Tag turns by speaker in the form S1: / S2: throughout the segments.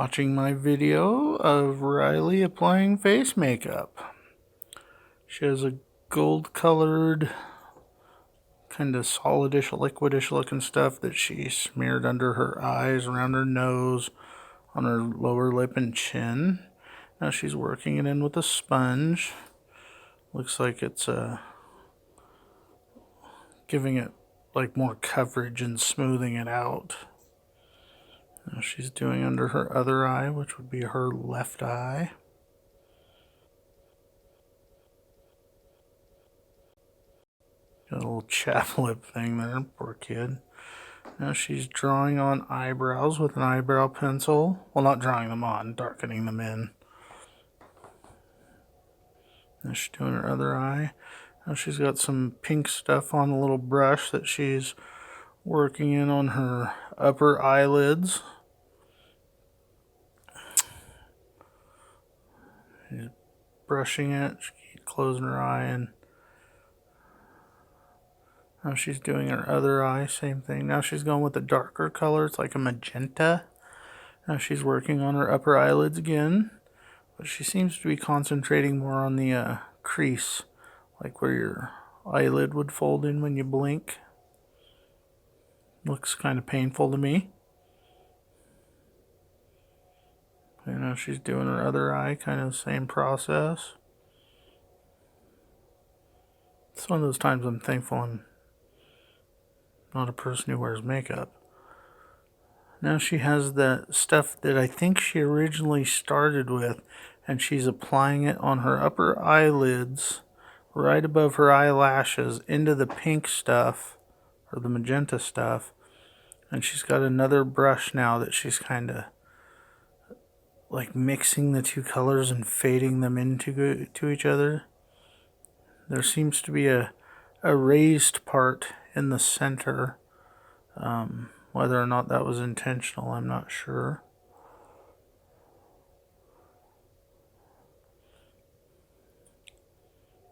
S1: watching my video of Riley applying face makeup. She has a gold colored, kind of solidish, liquidish looking stuff that she smeared under her eyes, around her nose, on her lower lip and chin. Now she's working it in with a sponge. Looks like it's giving it like more coverage and smoothing it out. Now she's doing under her other eye, which would be her left eye. Got a little chap lip thing there, poor kid. Now she's drawing on eyebrows with an eyebrow pencil. Well, not drawing them on, darkening them in. Now she's doing her other eye. Now she's got some pink stuff on a little brush that she's working in on her upper eyelids. She's brushing it, she's closing her eye, and now she's doing her other eye, same thing. Now she's going with a darker color, it's like a magenta. Now she's working on her upper eyelids again, but she seems to be concentrating more on the crease, like where your eyelid would fold in when you blink. Looks kind of painful to me. And now she's doing her other eye, kind of the same process. It's one of those times I'm thankful I'm not a person who wears makeup. Now she has that stuff that I think she originally started with, and she's applying it on her upper eyelids, right above her eyelashes, into the pink stuff, or the magenta stuff. And she's got another brush now that she's kind of like mixing the two colors and fading them into each other. There seems to be a raised part in the center. Whether or not that was intentional, I'm not sure.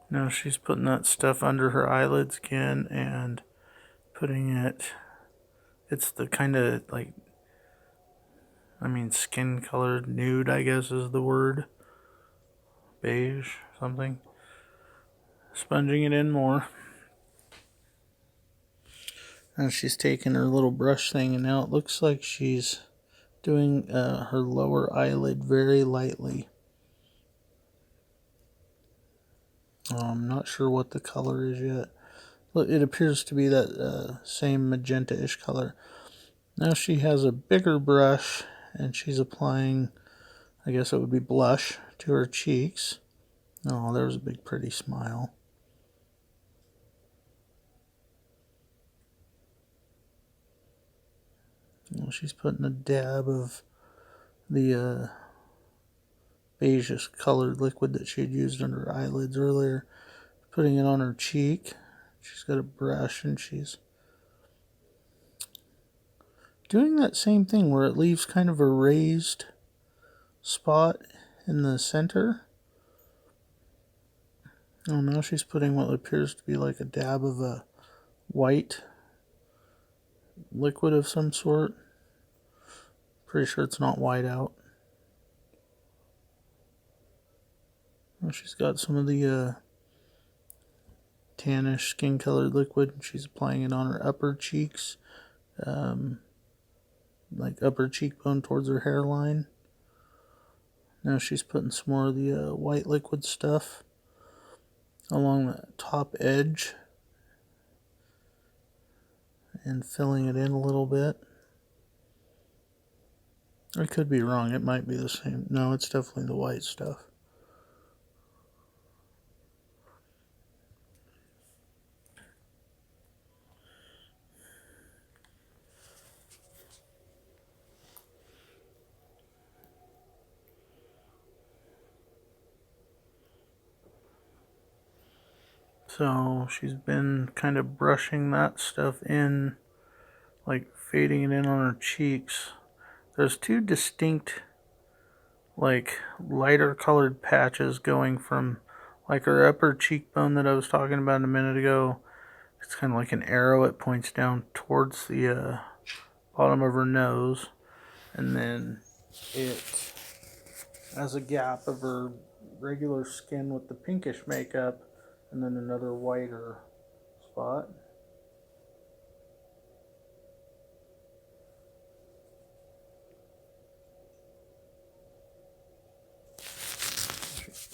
S1: Now she's putting that stuff under her eyelids again and putting it, it's the kind of like, skin colored nude, I guess is the word. Beige, something. Sponging it in more. Now she's taking her little brush thing, and now it looks like she's doing her lower eyelid very lightly. I'm not sure what the color is yet. Look, it appears to be that same magenta-ish color. Now she has a bigger brush, and she's applying, I guess it would be blush, to her cheeks. Oh, there's a big pretty smile. Well, she's putting a dab of the beigeish colored liquid that she had used under her eyelids earlier, putting it on her cheek. She's got a brush and she's doing that same thing where it leaves kind of a raised spot in the center. Oh, now she's putting what appears to be like a dab of a white liquid of some sort. Pretty sure it's not white out. Well, she's got some of the tannish skin colored liquid. She's applying it on her upper cheeks, like upper cheekbone towards her hairline. Now she's putting some more of the white liquid stuff along the top edge and filling it in a little bit. I could be wrong, it might be the same. No, it's definitely the white stuff. So she's been kind of brushing that stuff in, like fading it in on her cheeks. There's two distinct, like lighter colored patches going from like her upper cheekbone that I was talking about a minute ago. It's kind of like an arrow. It points down towards the bottom of her nose. And then it has a gap of her regular skin with the pinkish makeup and then another whiter spot.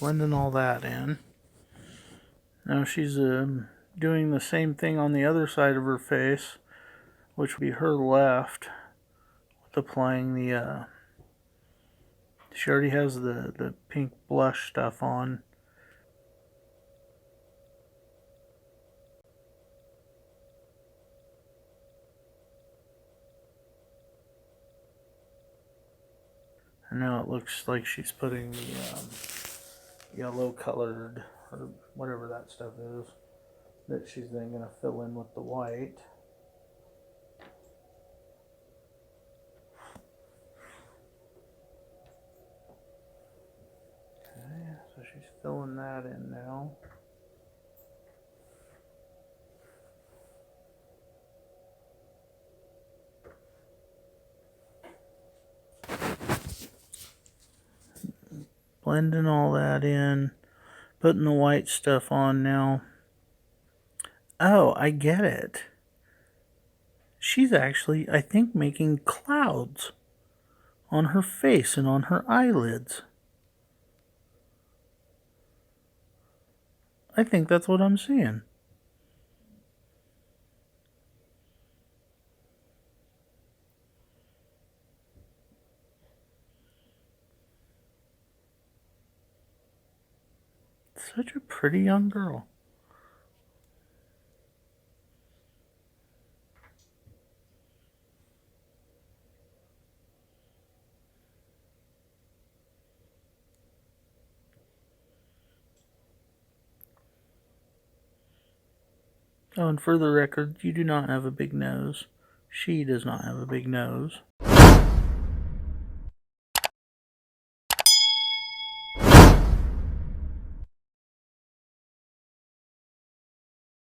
S1: Blending all that in. Now she's doing the same thing on the other side of her face, which would be her left, with applying the, she already has the pink blush stuff on. And now it looks like she's putting the yellow colored, or whatever that stuff is, that she's then going to fill in with the white. Okay, so she's filling that in now. Blending all that in, putting the white stuff on now. Oh, I get it. She's actually, I think, making clouds on her face and on her eyelids. I think that's what I'm seeing. Such a pretty young girl. Oh, and for the record, you do not have a big nose. She does not have a big nose.